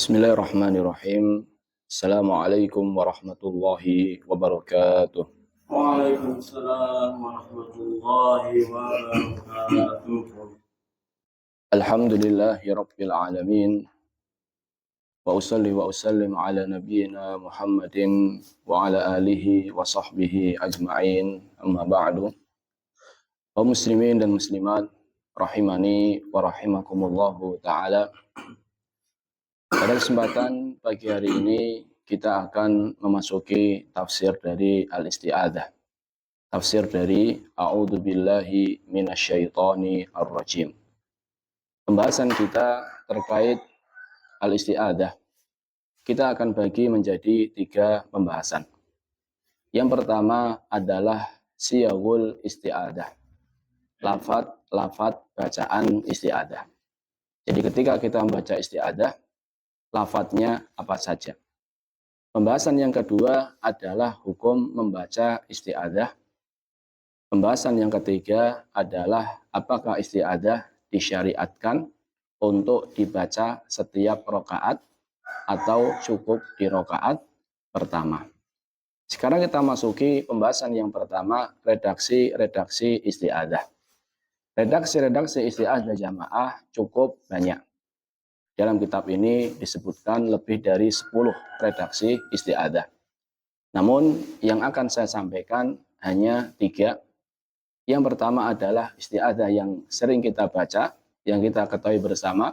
Bismillahirrahmanirrahim. Assalamualaikum warahmatullahi wabarakatuh. Waalaikumsalam warahmatullahi wabarakatuh. Alhamdulillahi rabbil alamin. Wa usalli wa usallim ala nabiyyina Muhammadin wa ala alihi wa sahbihi ajma'in. Amma ba'du. Kaum muslimin dan muslimat rahimani wa rahimakumullahu ta'ala. Pada kesempatan pagi hari ini kita akan memasuki tafsir dari Al-Isti'adzah. Tafsir dari A'udzubillahi minasyaitonir rajim. Pembahasan kita terkait Al-Isti'adzah kita akan bagi menjadi 3 pembahasan. Yang pertama adalah siyagul isti'adzah. Lafaz bacaan isti'adzah. Jadi ketika kita membaca isti'adzah, lafadznya apa saja. Pembahasan yang kedua adalah hukum membaca isti'adzah. Pembahasan yang ketiga adalah apakah isti'adzah disyariatkan untuk dibaca setiap rakaat atau cukup di rakaat pertama. Sekarang kita masuki pembahasan yang pertama, redaksi isti'adzah. Redaksi isti'adzah jamaah cukup banyak. Dalam kitab ini disebutkan lebih dari 10 redaksi isti'adzah. Namun yang akan saya sampaikan hanya 3. Yang pertama adalah isti'adzah yang sering kita baca, yang kita ketahui bersama,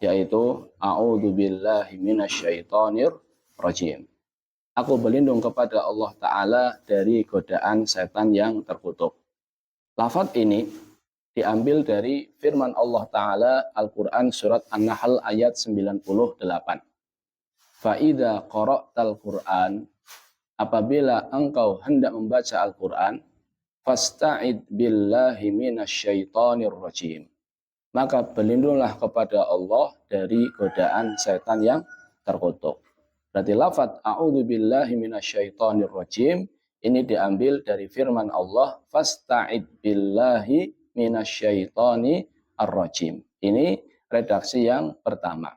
yaitu A'udzubillahi minasyaitonir rajim. Aku berlindung kepada Allah Ta'ala dari godaan setan yang terkutuk. Lafaz ini diambil dari firman Allah Ta'ala Al-Quran surat An-Nahl ayat 98. Fa'idha qara'tal Qur'an, apabila engkau hendak membaca Al-Quran, fasta'id billahi minasyaitonir rajim. Maka berlindunglah kepada Allah dari godaan setan yang terkutuk. Berarti lafaz a'udzubillahi minasyaitonir rajim ini diambil dari firman Allah fasta'id billahi minasyaitoni ar-rajim. Ini redaksi yang pertama.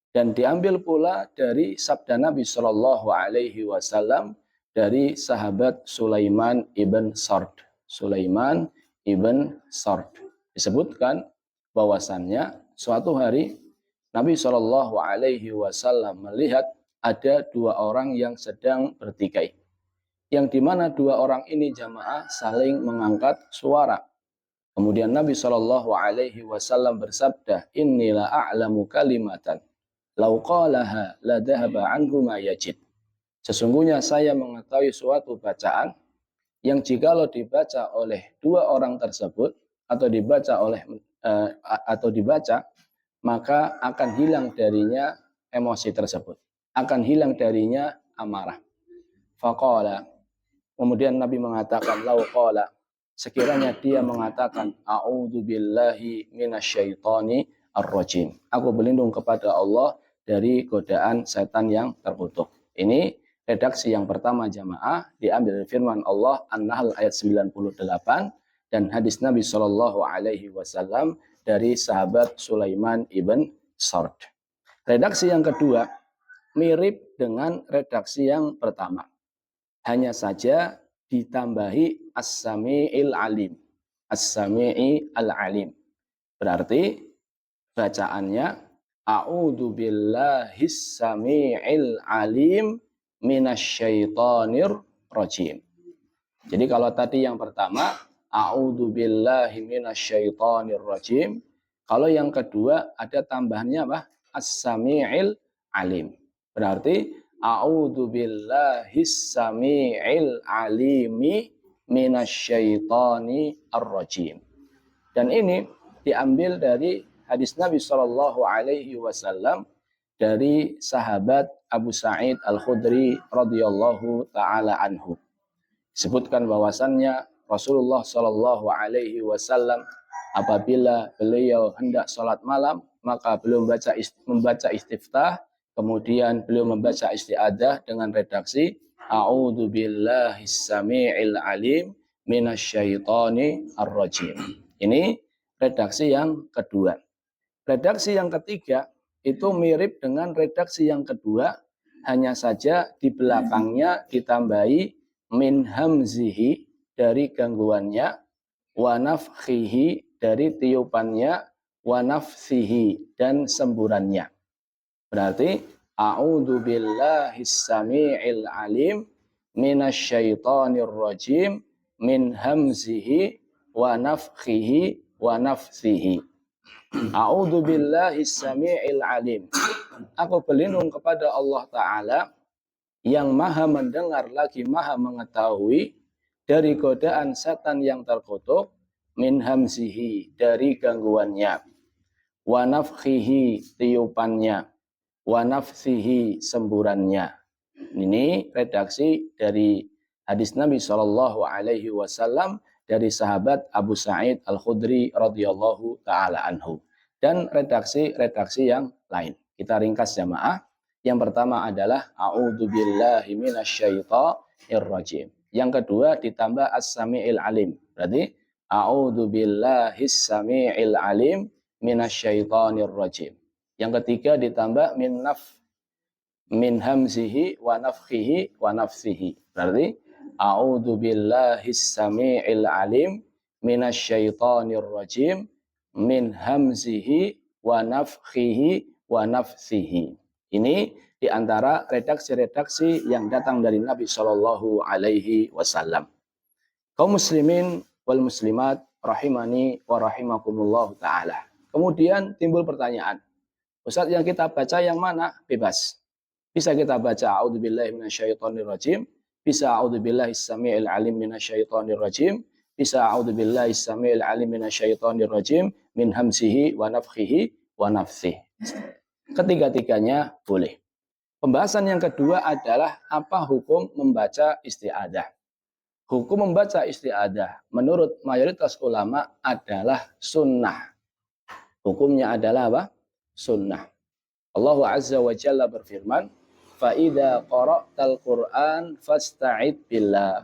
Dan diambil pula dari sabda Nabi Shallallahu Alaihi Wasallam dari sahabat Sulaiman ibn Sard. Sulaiman ibn Sard. Disebutkan bahwasannya suatu hari Nabi Shallallahu Alaihi Wasallam melihat ada 2 orang yang sedang bertikai. Yang dimana 2 orang ini jamaah saling mengangkat suara. Kemudian Nabi Shallallahu Alaihi Wasallam bersabda, Innila a'lamu kalimatan, lau qalaha la dhahaba anhu ma yajid. Sesungguhnya saya mengetahui suatu bacaan yang jikalau dibaca oleh 2 orang tersebut atau dibaca, maka akan hilang darinya emosi tersebut, akan hilang darinya amarah. Faqala, kemudian Nabi mengatakan, lau qala, sekiranya dia mengatakan a'udzubillahi minasyaitoni ar-rajim. Aku berlindung kepada Allah dari godaan setan yang terkutuk. Ini redaksi yang pertama jamaah diambil dari firman Allah An-Nahl ayat 98 dan hadis Nabi Shallallahu Alaihi Wasallam dari sahabat Sulaiman ibn Sard. Redaksi yang kedua mirip dengan redaksi yang pertama. Hanya saja ditambahi as-sami'il alim. As-sami'il alim. Berarti bacaannya a'udzu billahis sami'il alim minasyaitonir rajim. Jadi kalau tadi yang pertama a'udzu billahi minasyaitonir rajim, kalau yang kedua ada tambahannya apa? As-sami'il alim. Berarti a'udzu billahis sami'il alimi minasyaitoni ar-rajim. Dan ini diambil dari hadis Nabi Shallallahu Alaihi Wasallam dari sahabat Abu Sa'id Al-Khudri radhiyallahu taala anhu. Disebutkan bahwasannya Rasulullah Shallallahu Alaihi Wasallam apabila beliau hendak sholat malam, maka beliau membaca istiftah. Kemudian beliau membaca isti'adzah dengan redaksi A'udzu billahis sami'il alim minasyaitoni ar-rajim. Ini redaksi yang kedua. Redaksi yang ketiga itu mirip dengan redaksi yang kedua, hanya saja di belakangnya ditambahi min hamzihi dari gangguannya, wa nafkhihi dari tiupannya, wa nafsihi dan semburannya. Berarti a'udzu billahis samii'il alim minasyaitonir rajim min hamzihi wa nafkhihi wa nafsihi. A'udzu billahis samii'il alim. Aku berlindung kepada Allah Ta'ala yang maha mendengar lagi maha mengetahui dari godaan setan yang terkutuk, min hamzihi dari gangguannya, wa nafkhihi tiupannya, wa nafsihi semburannya. Ini redaksi dari hadis Nabi Shallallahu Alaihi Wasallam dari sahabat Abu Sa'id Al-Khudri radhiyallahu taala anhu, dan redaksi yang lain. Kita ringkas jamaah. Yang pertama adalah a'udzu billahi minasyaitonir rajim. Yang kedua ditambah as-sami'il alim. Berarti a'udzu billahis sami'il alim minasyaitonir rajim. Yang ketiga ditambah min hamzihi wa nafkhihi wa nafsihi. Berarti a'udzu billahis sami'il alim minasyaitonir rajim min hamzihi wa nafkhihi wa nafsihi. Ini diantara redaksi-redaksi yang datang dari Nabi Shallallahu Alaihi Wasallam. Kaum muslimin wal muslimat rahimani wa rahimakumullah ta'ala. Kemudian timbul pertanyaan, Ustaz, yang kita baca yang mana? Bebas. Bisa kita baca a'udzubillahi minasyaitonirrajim, bisa a'udzubillahis samii'il alim minasyaitonirrajim, bisa a'udzubillahis samii'il alim minasyaitonirrajim min hamzihi wa nafkhihi wa nafsihi. Ketiga-tiganya boleh. Pembahasan yang kedua adalah apa hukum membaca isti'adzah. Hukum membaca isti'adzah menurut mayoritas ulama adalah sunnah. Hukumnya adalah apa? Sunnah. Allah Azza wa Jalla berfirman, فَإِذَا قَرَأْتَ الْقُرْآنَ فَاسْتَعِذْ بِاللَّهِ.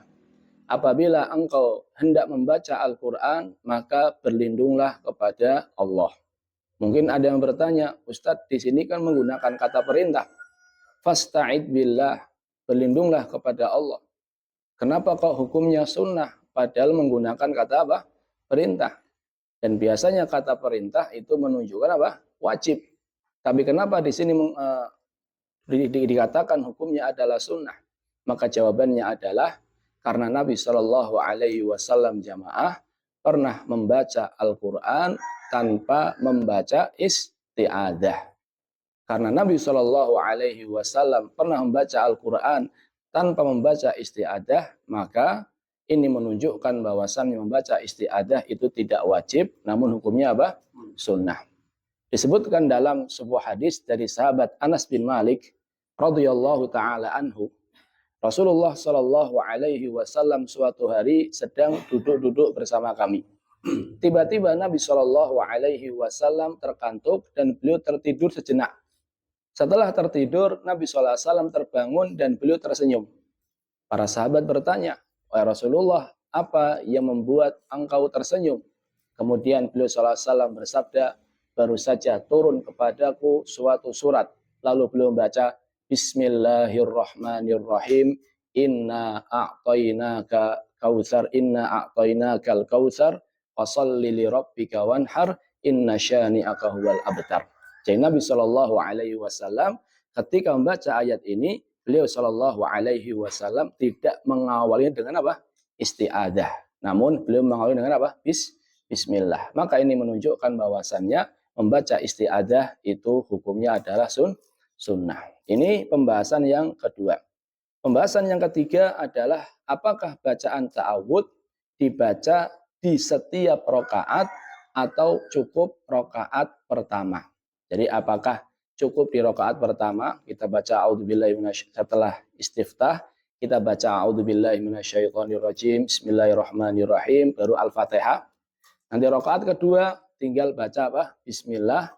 Apabila engkau hendak membaca Al-Quran, maka berlindunglah kepada Allah. Mungkin ada yang bertanya, Ustadz di sini kan menggunakan kata perintah. Fasta'id billah, berlindunglah kepada Allah. Kenapa kok hukumnya sunnah, padahal menggunakan kata apa? Perintah. Dan biasanya kata perintah itu menunjukkan apa? Wajib. Tapi kenapa di sini dikatakan hukumnya adalah sunnah? Maka jawabannya adalah karena Nabi Shallallahu Alaihi Wasallam jamaah pernah membaca Al-Quran tanpa membaca isti'adzah. Karena Nabi Shallallahu Alaihi Wasallam pernah membaca Al-Quran tanpa membaca isti'adzah, maka ini menunjukkan bahwasannya membaca isti'adzah itu tidak wajib, namun hukumnya apa? Sunnah. Disebutkan dalam sebuah hadis dari sahabat Anas bin Malik radhiyallahu taala anhu, Rasulullah Shallallahu Alaihi Wasallam suatu hari sedang duduk-duduk bersama kami. Tiba-tiba Nabi Shallallahu Alaihi Wasallam terkantuk dan beliau tertidur sejenak. Setelah tertidur, Nabi Shallallahu Alaihi Wasallam terbangun dan beliau tersenyum. Para sahabat bertanya, wahai Rasulullah, apa yang membuat engkau tersenyum? Kemudian beliau Shallallahu Alaihi Wasallam bersabda, baru saja turun kepadaku suatu surat. Lalu beliau membaca, Bismillahirrahmanirrahim. Inna a'tainaka kautsar, inna a'tainakal kautsar. Fasholli li rabbika wanhar inna syani'aka huwal abtar. Jadi Nabi Shallallahu Alaihi Wasallam ketika membaca ayat ini, beliau Shallallahu Alaihi Wasallam tidak mengawalinya dengan apa? Isti'adzah. Namun beliau mengawalinya dengan apa? Bismillah. Maka ini menunjukkan bahwasannya membaca isti'adzah itu hukumnya adalah sunnah. Ini pembahasan yang kedua. Pembahasan yang ketiga adalah apakah bacaan ta'awudz dibaca di setiap rakaat atau cukup rakaat pertama. Jadi apakah cukup di rakaat pertama kita baca a'udzubillahi setelah istiftah kita baca a'udzubillahi minasyaitonirrajim, bismillahirrahmanirrahim, baru Al-Fatihah. Nanti rakaat kedua tinggal baca apa? Bismillah,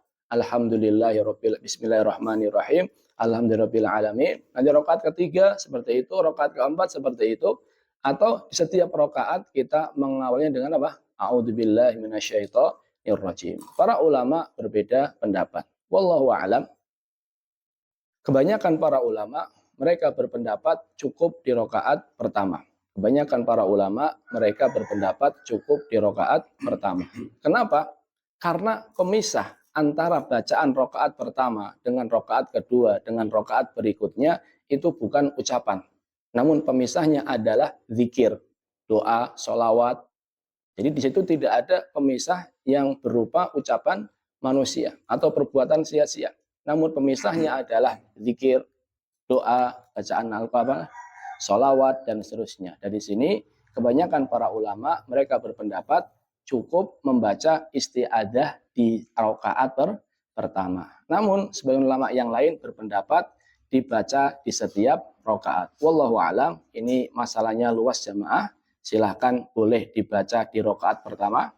bismillahirrahmanirrahim, alhamdulillahirabbil alamin. Nanti rakaat ketiga seperti itu, rakaat keempat seperti itu. Atau di setiap rakaat kita mengawalnya dengan apa? A'udzubillahi minasyaitonirrajim. Para ulama berbeda pendapat. Wallahu a'lam. Kebanyakan para ulama mereka berpendapat cukup di rakaat pertama. Kebanyakan para ulama mereka berpendapat cukup di rakaat pertama. Kenapa? Karena pemisah antara bacaan rakaat pertama dengan rakaat kedua dengan rakaat berikutnya itu bukan ucapan. Namun pemisahnya adalah zikir, doa, sholawat. Jadi di situ tidak ada pemisah yang berupa ucapan manusia atau perbuatan sia-sia. Namun pemisahnya adalah zikir, doa, bacaan al-Qur'an, sholawat, dan seterusnya. Dari sini kebanyakan para ulama mereka berpendapat cukup membaca isti'adah di rakaat pertama. Namun sebagian ulama yang lain berpendapat dibaca di setiap rakaat. Wallahu alam, ini masalahnya luas jamaah. Silahkan boleh dibaca di rakaat pertama,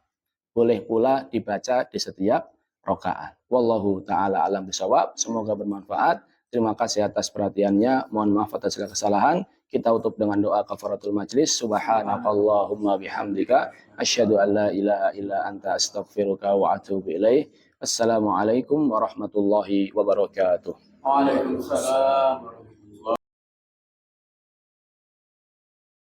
boleh pula dibaca di setiap rakaat. Wallahu taala alam bisawab. Semoga bermanfaat. Terima kasih atas perhatiannya. Mohon maaf atas segala kesalahan. Kita tutup dengan doa kafaratul majlis. Subhanakallahumma bihamdika asyhadu an la ilaha illa anta astaghfiruka wa atubu ilaih. Assalamualaikum warahmatullahi wabarakatuh. Waalaikumsalam.